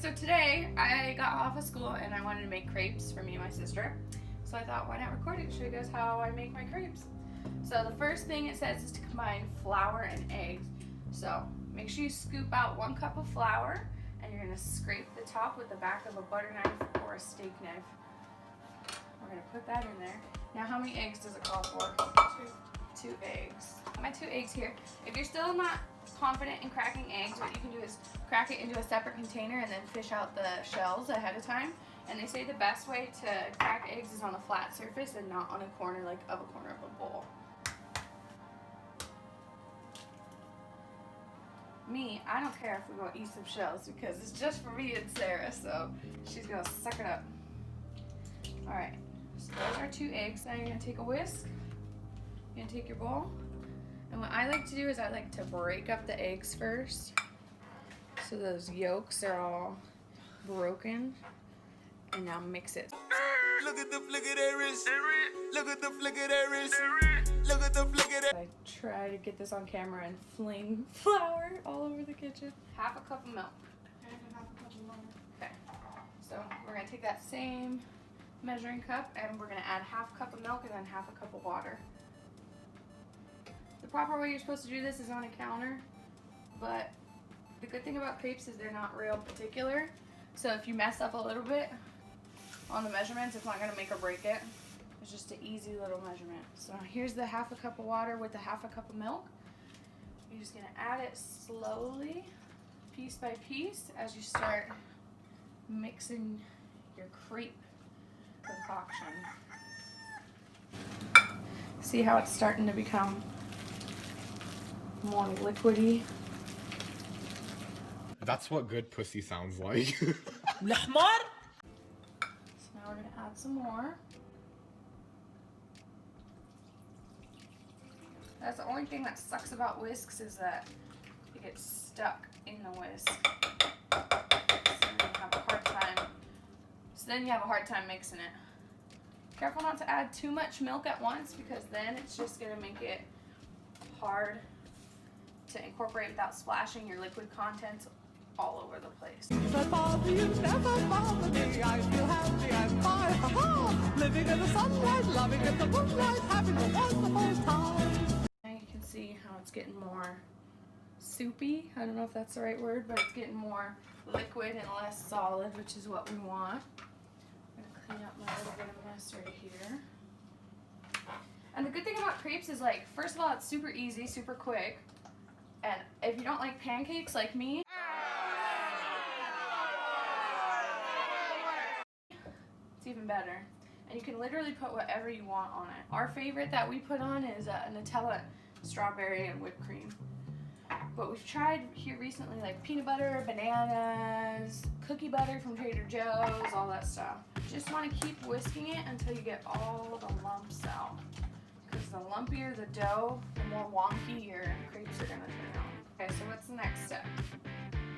so today I got off of school and I wanted to make crepes for me and my sister. So I thought, why not record it and show you guys how I make my crepes. So the first thing it says is to combine flour and eggs. So make sure you scoop out 1 cup of flour and you're gonna scrape the top with the back of a butter knife or a steak knife. We're gonna put that in there. Now how many eggs does it call for? 2 eggs. My 2 eggs here. If you're still not confident in cracking eggs, what you can do is crack it into a separate container and then fish out the shells ahead of time. And they say the best way to crack eggs is on a flat surface and not on a corner, like of a corner of a bowl. Me, I don't care if we're gonna eat some shells because it's just for me and Sarah, so she's gonna suck it up. Alright, so those are 2 eggs. Now you're gonna take a whisk, you're gonna take your bowl, and what I like to do is I like to break up the eggs first so those yolks are all broken, and now mix it. Look at the flick of that wrist. Look at the flick of that wrist. Look at the flick of that. I try to get this on camera and fling flour all over the kitchen. Half a cup of milk. Okay, so we're gonna take that same measuring cup and we're gonna add half a cup of milk and then half a cup of water. The proper way you're supposed to do this is on a counter, but the good thing about crepes is they're not real particular. So if you mess up a little bit on the measurements, it's not gonna make or break it. It's just an easy little measurement. So here's the half a cup of water with the half a cup of milk. You're just gonna add it slowly, piece by piece, as you start mixing your crepe concoction. See how it's starting to become more liquidy? That's what good pussy sounds like. So now we're gonna add some more. That's the only thing that sucks about whisks is that it gets stuck in the whisk. So then you have a hard time mixing it. Careful not to add too much milk at once because then it's just gonna make it hard to incorporate without splashing your liquid contents all over the place. Living in the sunlight, loving in the moonlight, having a wonderful time. Now you can see how it's getting more soupy. I don't know if that's the right word, but it's getting more liquid and less solid, which is what we want. I'm gonna clean up my little bit of mess right here. And the good thing about crepes is, like, first of all, it's super easy, super quick. And if you don't like pancakes like me, it's even better. And you can literally put whatever you want on it. Our favorite that we put on is Nutella, strawberry, and whipped cream. But we've tried here recently like peanut butter, bananas, cookie butter from Trader Joe's, all that stuff. Just want to keep whisking it until you get all the lumps out. Because the lumpier the dough, the more wonky your crepes are going to turn out. Okay, so what's the next step?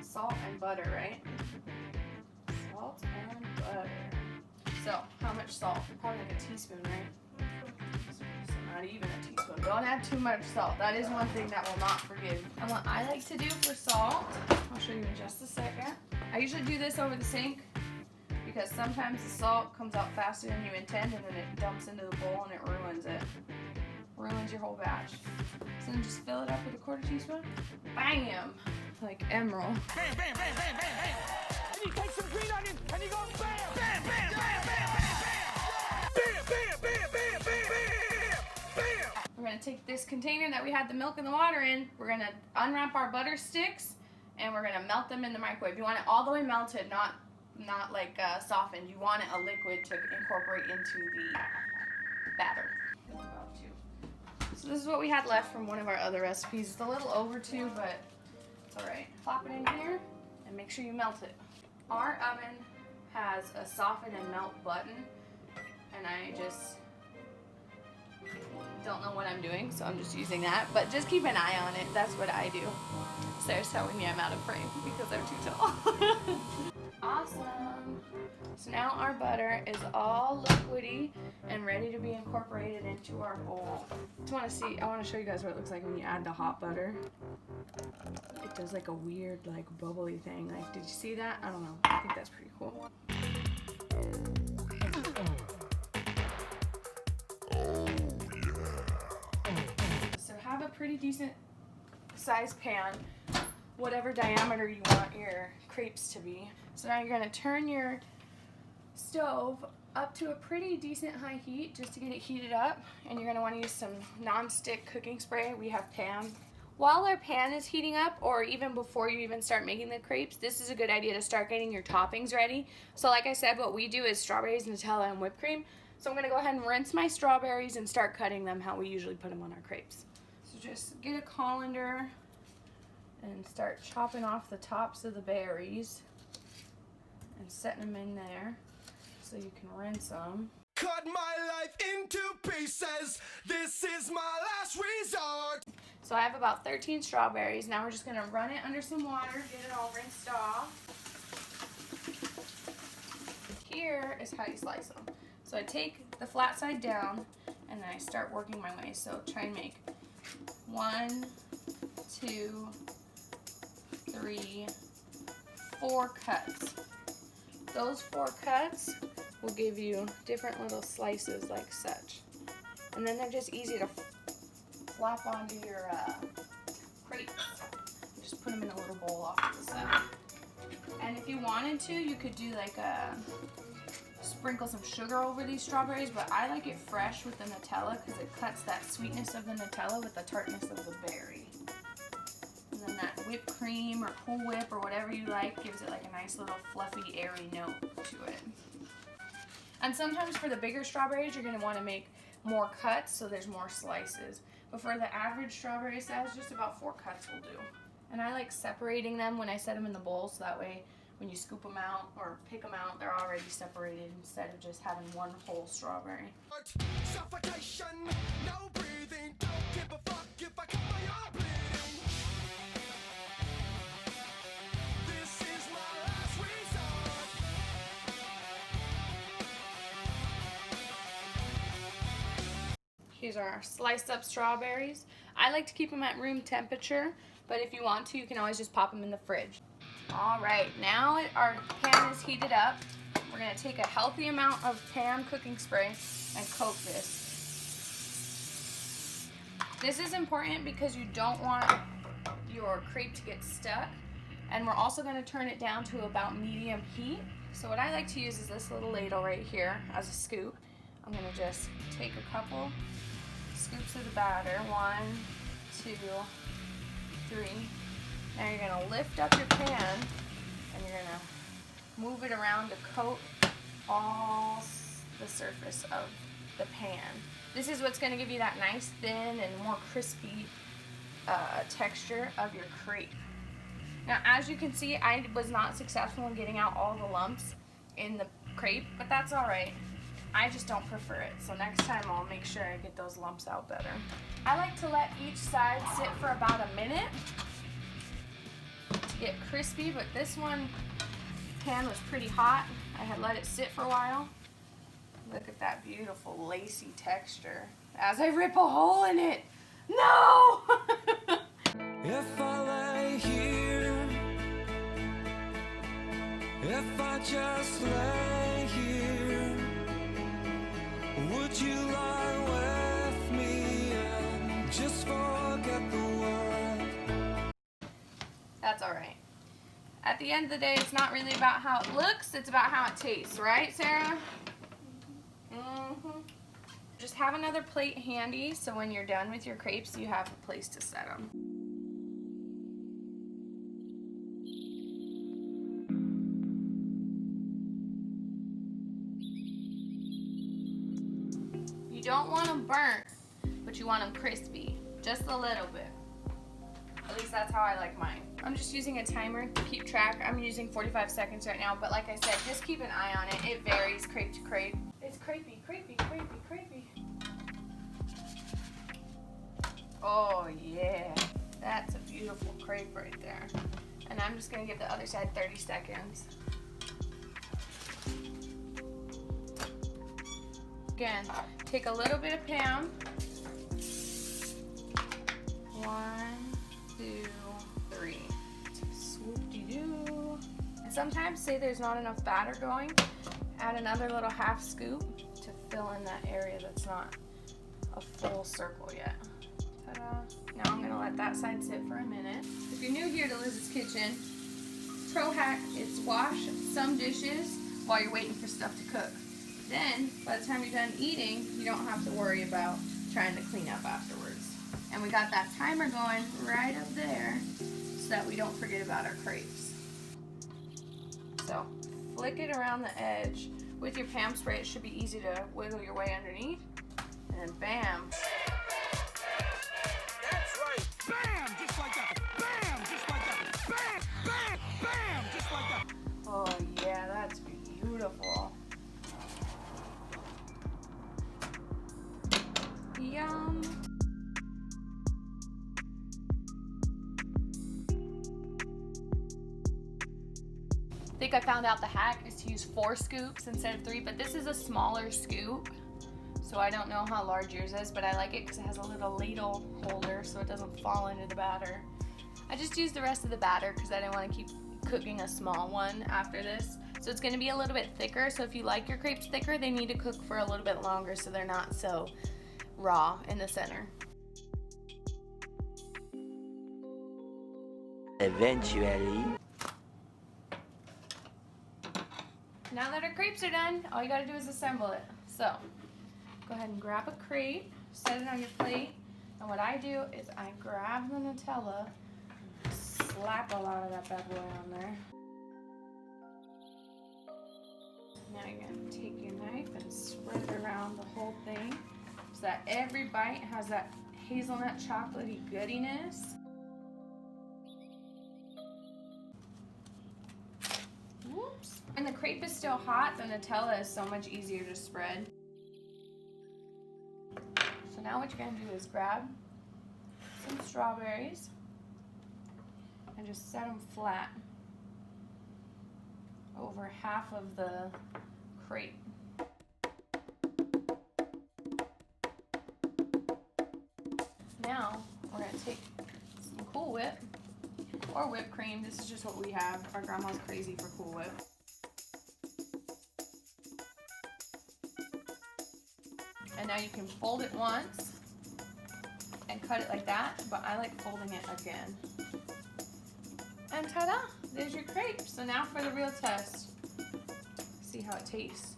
Salt and butter, right? Salt and butter. So, how much salt? Probably like a teaspoon, right? So not even a teaspoon. Don't add too much salt. That is one thing that will not forgive. And what I like to do for salt, I'll show you in just a second. I usually do this over the sink because sometimes the salt comes out faster than you intend and then it dumps into the bowl and it ruins it. Ruins your whole batch. So then just fill it up with a 1/4 teaspoon. Bam! Like Emerald. Bam, bam, bam, bam, bam, bam. And you take some green onion and you go bam, bam, bam, bam, bam, bam, bam. Bam, bam, bam, bam, bam, bam, bam. We're gonna take this container that we had the milk and the water in, we're gonna unwrap our butter sticks, and we're gonna melt them in the microwave. You want it all the way melted, not like softened. You want it a liquid to incorporate into the batter. So this is what we had left from one of our other recipes. It's a little over too, but it's alright. Plop it in here and make sure you melt it. Our oven has a soften and melt button, and I just don't know what I'm doing, so I'm just using that. But just keep an eye on it. That's what I do. Sarah's telling me I'm out of frame because I'm too tall. Awesome. So now our butter is all liquidy and ready to be incorporated into our bowl. I want to show you guys what it looks like when you add the hot butter. It does like a weird like bubbly thing. Like, did you see that? I don't know. I think that's pretty cool. So have a pretty decent sized pan, whatever diameter you want your crepes to be. So now you're gonna turn your stove up to a pretty decent high heat just to get it heated up, and you're gonna wanna use some non-stick cooking spray. We have Pam. While our pan is heating up, or even before you even start making the crepes, this is a good idea to start getting your toppings ready. So like I said, what we do is strawberries, Nutella, and whipped cream. So I'm gonna go ahead and rinse my strawberries and start cutting them how we usually put them on our crepes. So just get a colander and start chopping off the tops of the berries and setting them in there so you can rinse them. Cut my life into pieces. This is my last resort. So I have about 13 strawberries. Now we're just gonna run it under some water, get it all rinsed off. Here is how you slice them. So I take the flat side down and then I start working my way. So try and make 1, 2, 3, 4 cuts. Those 4 cuts will give you different little slices like such. And then they're just easy to flop onto your crepes. Just put them in a little bowl off to the side. And if you wanted to, you could do like sprinkle some sugar over these strawberries, but I like it fresh with the Nutella because it cuts that sweetness of the Nutella with the tartness of the berry. And then that whipped cream or Cool Whip or whatever you like gives it like a nice little fluffy, airy note to it. And sometimes for the bigger strawberries, you're going to want to make more cuts so there's more slices. But for the average strawberry size, just about 4 cuts will do. And I like separating them when I set them in the bowl so that way when you scoop them out or pick them out, they're already separated instead of just having one whole strawberry. Suffocation, no breathing, don't give a fuck if I cut my arm bleeding. This is my last resort. Here's our sliced up strawberries. I like to keep them at room temperature, but if you want to, you can always just pop them in the fridge. All right, now our pan is heated up. We're gonna take a healthy amount of Pam cooking spray and coat this. This is important because you don't want your crepe to get stuck. And we're also gonna turn it down to about medium heat. So what I like to use is this little ladle right here as a scoop. I'm gonna just take a couple scoops of the batter. 1, 2, 3. Now you're gonna lift up your pan and you're gonna move it around to coat all the surface of the pan. This is what's gonna give you that nice thin and more crispy texture of your crepe. Now as you can see, I was not successful in getting out all the lumps in the crepe, but that's alright. I just don't prefer it, so next time I'll make sure I get those lumps out better. I like to let each side sit for about a minute to get crispy, but this pan was pretty hot. I had let it sit for a while. Look at that beautiful lacy texture as I rip a hole in it. No! If I lay here, if I just lay here, would you lie with me and just forget the world? That's alright. At the end of the day, it's not really about how it looks, it's about how it tastes, right, Sarah? Just have another plate handy so when you're done with your crepes, you have a place to set them. You don't want them burnt, but you want them crispy, just a little bit. At least that's how I like mine. I'm just using a timer to keep track. I'm using 45 seconds right now, but like I said, just keep an eye on it. It varies crepe to crepe. It's crepey, crepey, crepey, crepey. Oh yeah, that's a beautiful crepe right there. And I'm just gonna give the other side 30 seconds. Again, take a little bit of Pam. 1, 2, 3. Swoop-de-doo. And sometimes, say there's not enough batter going, add another little half scoop to fill in that area that's not a full circle yet. Ta-da. Now I'm gonna let that side sit for a minute. If you're new here to Liz's Kitchen, pro hack is wash some dishes while you're waiting for stuff to cook. Then, by the time you're done eating, you don't have to worry about trying to clean up afterwards. And we got that timer going right up there so that we don't forget about our crepes. So, flick it around the edge. With your Pam spray, it should be easy to wiggle your way underneath. And then bam. That's right. Bam! Just like that. Bam! Just like that. Bam! Bam! Bam! Just like that. Oh yeah, that's beautiful. Yum. I think I found out the hack is to use 4 scoops instead of 3, but this is a smaller scoop. So I don't know how large yours is, but I like it because it has a little ladle holder so it doesn't fall into the batter. I just used the rest of the batter because I didn't want to keep cooking a small one after this. So it's going to be a little bit thicker, so if you like your crepes thicker, they need to cook for a little bit longer so they're not so raw in the center. Eventually. Now that our crepes are done, all you gotta do is assemble it. So, go ahead and grab a crepe, set it on your plate, and what I do is I grab the Nutella, slap a lot of that bad boy on there. Now you're gonna take your knife and spread it around the whole thing so that every bite has that hazelnut chocolatey goodiness. Whoops. When the crepe is still hot, the Nutella is so much easier to spread. So now what you're gonna do is grab some strawberries and just set them flat over half of the crepe. Now we're gonna take some Cool Whip or whipped cream. This is just what we have. Our grandma's crazy for Cool Whip. And now you can fold it once and cut it like that, but I like folding it again. And ta-da! There's your crepe. So now for the real test. See how it tastes.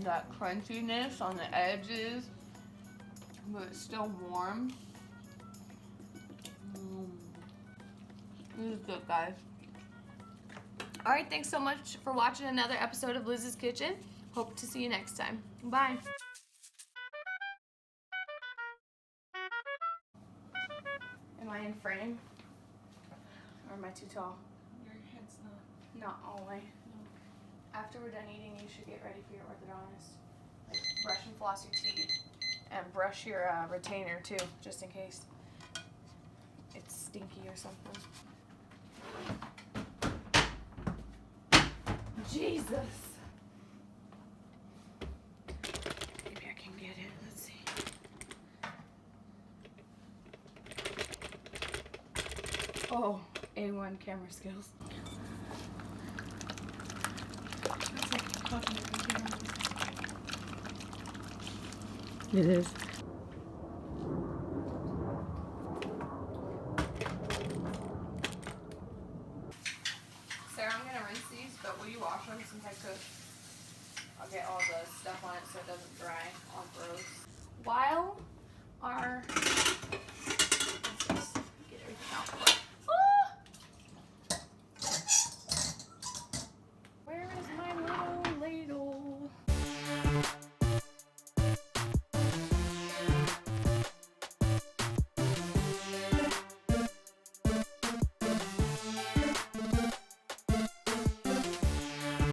That crunchiness on the edges, but it's still warm. This is good, guys. Alright, thanks so much for watching another episode of Liz's Kitchen. Hope to see you next time. Bye. Am I in frame? Or am I too tall? Your head's Not all the way. After we're done eating, you should get ready for your orthodontist. Like, brush and floss your teeth. And brush your retainer too, just in case it's stinky or something. Jesus! Maybe I can get it. Let's see. Oh, A1 camera skills. That's like talking to the camera. It is. Sarah, I'm gonna rinse these, but will you wash them since I cook? I'll get all the stuff on it so it doesn't dry all gross. While